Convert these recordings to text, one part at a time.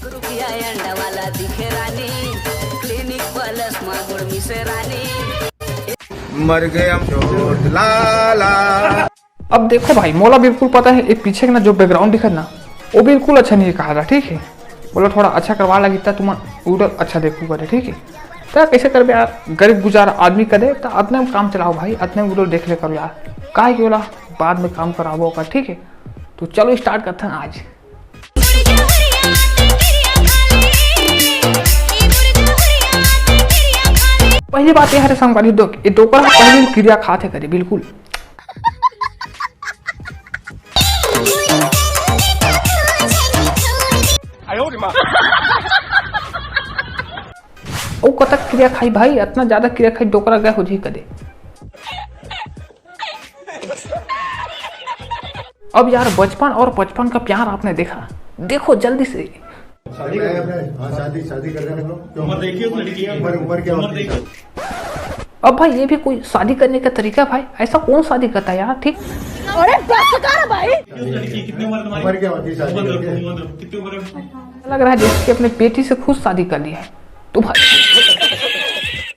रुपया अंडा वाला दिखे रानी, क्लिनिक प्लस मांगुर मिसे रानी, मर गए हम चोट लाला। अब देखो भाई, मोला बिल्कुल पता है ये पीछे का ना जो बैकग्राउंड दिखा ना वो बिल्कुल अच्छा नहीं कहा था, ठीक है। बोलो थोड़ा अच्छा करवा लगी था तुम उधर अच्छा देखो करे, ठीक है। तो कैसे कर यार, गरीब गुजारा आदमी करे तो अपने में काम चलाओ भाई, अपने उधर देख ले करो यार, काहे कि बोला बाद में काम करावो का, ठीक है। तो चलो स्टार्ट करते हैं आज। पहली बात यह है संग वाली दो ये दोपहर पहली क्रिया खाते करे बिल्कुल। ओ कतक क्रिया खाई भाई, इतना ज्यादा क्रिया खाई डोकरा गए हो जी कदे। अब यार बचपन और बचपन का प्यार आपने देखा, देखो जल्दी से शादी कर रहे हैं लोग। उम्र देखिए उस लड़की की, उम्र क्या होती है। अब भाई ये भी कोई शादी करने का तरीका भाई, ऐसा कौन शादी करता है यार, ठीक। अरे बस कर भाई, कितनी उम्र तुम्हारी? उम्र क्या होती है शादी करके? कितनी उम्र है? लग रहा है जैसे कि अपने बेटी से खुद शादी कर ली है तो भाई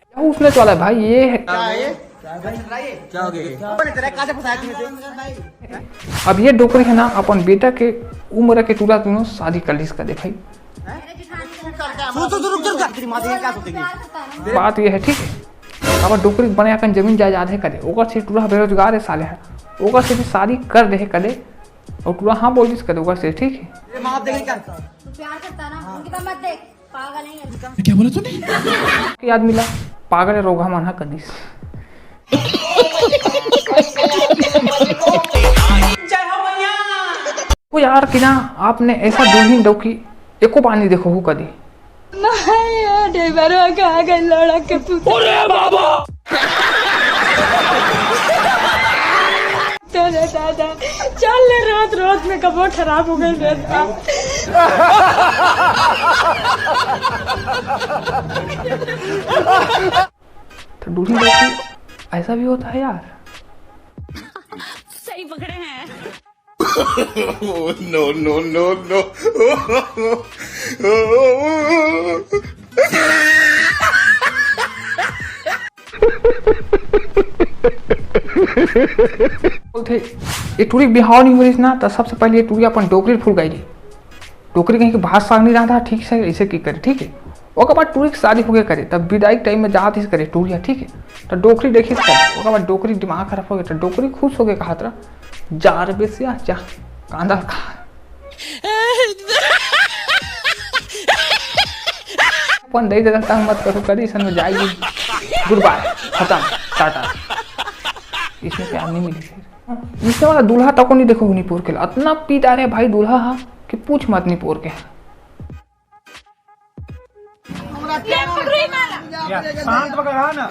क्या उसने चला है भाई, ये है क्या हो गया? अब ये डोकरी है ना अपन बेटा के उम्र के टूरा दोनों शादी कर ली इसका दे भाई। बात ये है, ठीक है। अब डोकरी बने अपन जमीन जायदाद है करे, ओकर से टूरा बेरोजगार है साले है, ओकर से भी शादी कर दे करे और टूरा हाँ बोल दिस करे ओकर से, ठीक है। क्या बोला तूने? याद मिला पागल रोगा माना कदीस। वो यार कि ना आपने ऐसा दुल्हन डोकी एको पानी देखो हो कदी। दादा चल रात रात में कब खराब हो गई तो दुल्हन डोकी ऐसा भी होता है यार। सही पकड़े हैं। No no no no. बोलते ये टूरी बिहाव नहीं हो रही ना, तो सबसे पहले ये टूरी अपन डोकरी फूल गई, डोकरी कहीं के भात साग नहीं रहा था ठीक से, ऐसे की करे, ठीक है। ओकर बाद टूरी की शादी हो गए करे, तब विदाई टाइम में जात ही करे टूरिया, ठीक है। तो डोकरी देखी करे, ओकर बाद डोकरी दिमाग खराब हो गया, तो डोकरी खुश हो गए कहा था जा रे बेसिया जा कांदा खा। अपन दे देता तंग मत करो करी सन में जाएगी, गुड बाय खत्म टाटा। इसमें प्यार नहीं मिली फिर। इससे वाला दूल्हा तक नहीं देखो निपुर के इतना पीटा रहे भाई दूल्हा हा कि पूछ मत निपुर के। शांत वगैरह ना,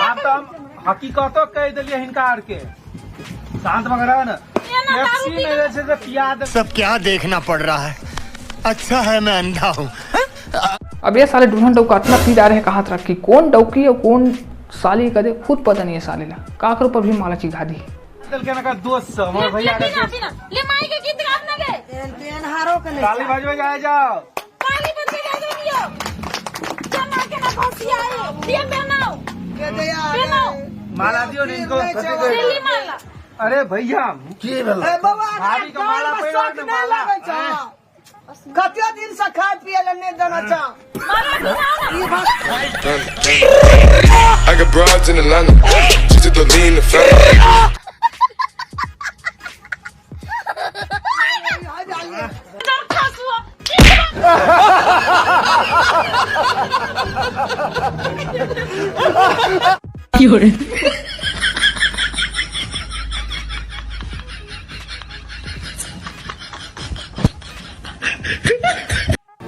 आप तो हम हकीकतों कह दिलिए हिनकार के। शांत वगैरह ना, मेरे से सब क्या देखना पड़ रहा है, अच्छा है मैं अंधा हूँ। अब ये साले दुल्हन डौका इतना पीटा रहे कहा था कि कौन डौकी और कौन साली कदे खुद पता नहीं है साले ला, काकरों पर भी माला चिघा दी। दोस्त भैया काली भाजी में जाए जाओ, माला दियो इनको। अरे भैया भाभी का माला पहना माला कतिया दिन से खाए पिए लेने देना चाह। I got broads in Atlanta, just to lean the family.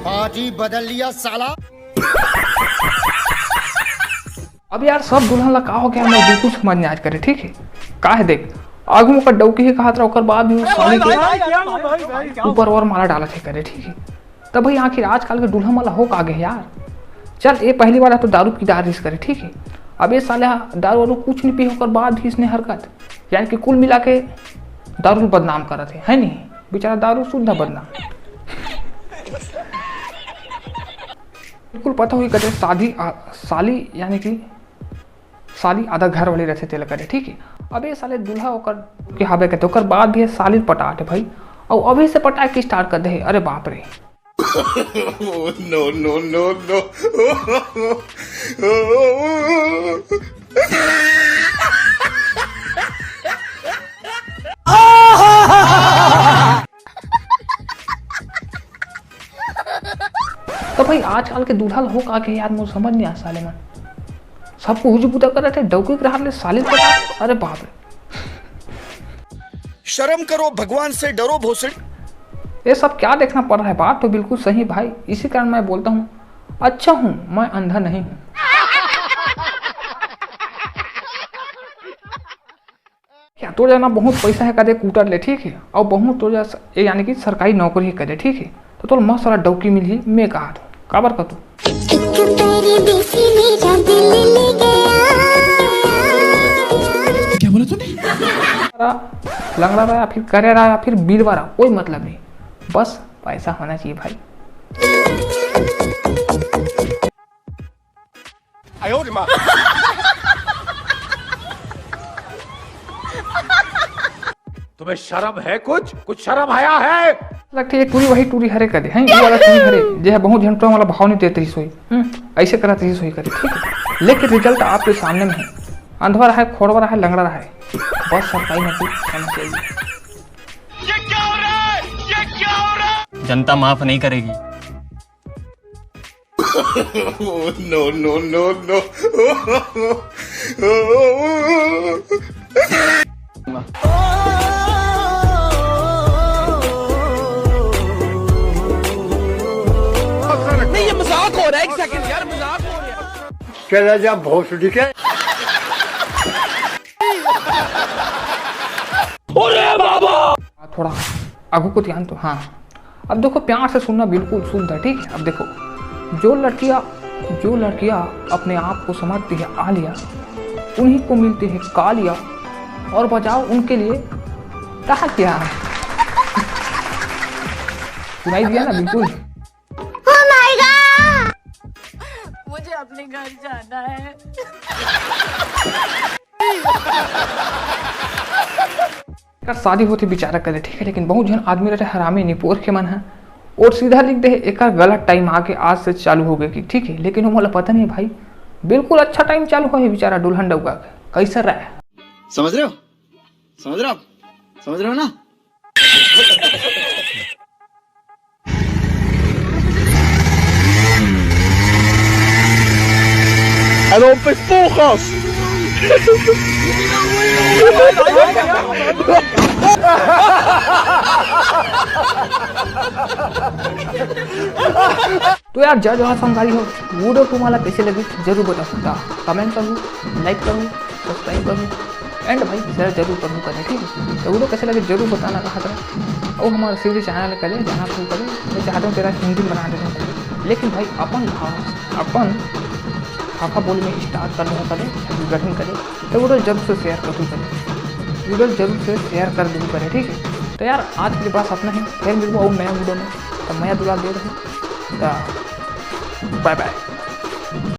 आज ही बदल लिया साला। अब यार सब दुल्हन ला का हो गया मैं बिल्कुल समझ नहीं आज करे, ठीक है। का है देख आगू का डौकी ही कहा था, बाद भी साली के ऊपर और माला डाला थे करे, ठीक है। तब भाई आखिर आजकल के दुल्हन वाला हो का आगे यार। चल ये पहली बार तो दारू की दारिश करे, ठीक है। अब ये साले दारू वारू कुछ नहीं पी होकर बाद भी इसने हरकत, यानी कि कुल मिला के दारू बदनाम कर रहे थे, है नहीं बेचारा दारू शुद्ध बदनाम। बिल्कुल पता हुई करे साली यानी कि साली आधा घर वाली रहते तेल करे, ठीक है। अब ये साले दूल्हा होकर के हावे कहते ओकर बाद भी साली पटाटे भाई, और अभी से पटा के स्टार्ट कर दे। अरे बाप रे No, no, no, no. तो भाई आजकल के दूल्हा हो का के यार मुझे समझ नहीं आ साले मन सबको हुजू पूजा कर रहे थे डौकी के हाथ साले पटा। अरे बाप रे शर्म करो, भगवान से डरो भोसड़ी। ये सब क्या देखना पड़ रहा है? बात तो बिल्कुल सही भाई, इसी कारण मैं बोलता हूँ अच्छा हूँ मैं अंधा नहीं हूँ। क्या तो जाना बहुत पैसा है कदे कूटर ले, ठीक है, और बहुत तो यानी कि सरकारी नौकरी करे, ठीक है, तो मस्त सारा डौकी मिल ही मैं कहा तो काबर का तू क्या बोला तूने? लंगड़ा रहा फिर करे रहा या फिर बिल रहा, कोई मतलब नहीं, बस पैसा होना चाहिए भाई। तुम्हें शर्म है? कुछ शर्म आया है? लगती है टूरी वही टूरी हरे करे हैं, ये वाला टूरी हरे जो है बहुत झंटों वाला भाव नहीं देते सोई ऐसे करा तेजी सोई करे, ठीक है, लेकिन रिजल्ट आपके सामने में है। अंधवा रहा है, खोड़वा रहा है, लंगड़ा रहा है, बस सरकारी नौकरी होना चाहिए। जनता माफ नहीं करेगी। No, no, no, no. नहीं ये मजाक हो रहा है, एक सेकंड यार, मजाक हो रहा है। चला जा भोसड़ी के। थोड़ा आगू को ध्यान तो हाँ। अब देखो प्यार से सुनना बिल्कुल शुद्ध है, ठीक है। अब देखो जो लड़कियां अपने आप को समझती है आलिया, उन्हीं को मिलती है कालिया, और बजाओ उनके लिए कहा क्या सुनाई दिया ना बिल्कुल। मुझे अपने घर जाना है। अगर शादी होती बेचारा करे, ठीक है, लेकिन बहुत जन आदमी रहते हरामी निपोर के मन है और सीधा लिख दे एक गलत टाइम आके आज से चालू हो गए, ठीक है, लेकिन वो मतलब पता नहीं भाई बिल्कुल अच्छा टाइम चालू हो बेचारा दुल्हन डुबा कैसे रहा है। समझ रहे हो ना? तो यार जय जवान संगारी हो, वीडियो तुम्हाला कैसे लगी जरूर बता सकता, कमेंट करूँ, लाइक करूँ, सब्सक्राइब करूँ एंड भाई शेयर जरूर करूँ करें, ठीक है। तो वीडियो कैसे लगे जरूर बताना कहा करें, और हमारा सीधी चैनल करे जाना शुरू करें। मैं चाहता हूँ तेरा हिंदी में बना देता हूँ, लेकिन भाई अपन भाषा बोली में स्टार्ट करने का करें गठन करें, तो वीडियो जरूर से शेयर कर दूँ करें, वीडियो जरूर से शेयर कर दूँ करें, ठीक है। तो यार आज के लिए बस अपना ही, फिर मिलूँ और नया वीडियो में, तो मैं दुआ दे रहा हूँ, बाय बाय।